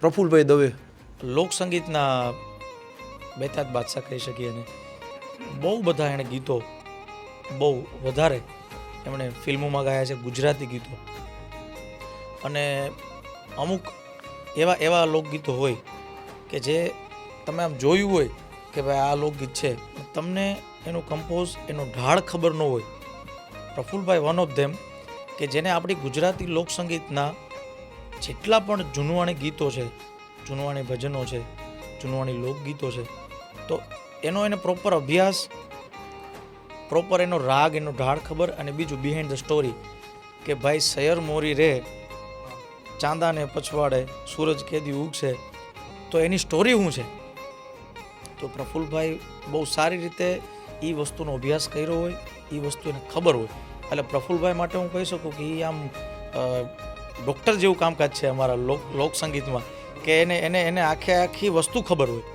પ્રફુલભાઈ દવે લોકસંગીતના બેતાજ બાદશાહ કહી શકીએ ને. બહુ બધા એણે ગીતો બહુ વધારે એમણે ફિલ્મોમાં ગાયા છે, ગુજરાતી ગીતો. અને અમુક એવા એવા લોકગીતો હોય કે જે તમે આમ જોયું હોય કે ભાઈ આ લોકગીત છે, તમને એનું કમ્પોઝ એનો ઢાળ ખબર ન હોય. પ્રફુલભાઈ વન ઓફ ધેમ કે જેને આપણી ગુજરાતી લોકસંગીતના જેટલા પણ જૂનવાણી ગીતો છે, જૂનવાણી ભજનો છે, જૂનવાણી લોકગીતો છે, તો એને પ્રોપર અભ્યાસ, પ્રોપર એનો રાગ, એનો ઢાળ ખબર, અને બીજું બિહાઇન્ડ ધ સ્ટોરી કે ભાઈ સૈયર મોરી રે ચાંદાને પછવાડે સૂરજ કેદી ઉગશે, તો એની સ્ટોરી શું છે. તો પ્રફુલભાઈ બહુ સારી રીતે એ વસ્તુનો અભ્યાસ કર્યો હોય, એ વસ્તુ એને ખબર હોય. એટલે પ્રફુલભાઈ માટે હું કહી શકું કે એ આમ ડૉક્ટર જેવું કામકાજ છે અમારા લોકસંગીતમાં, કે એને આખી વસ્તુ ખબર હોય.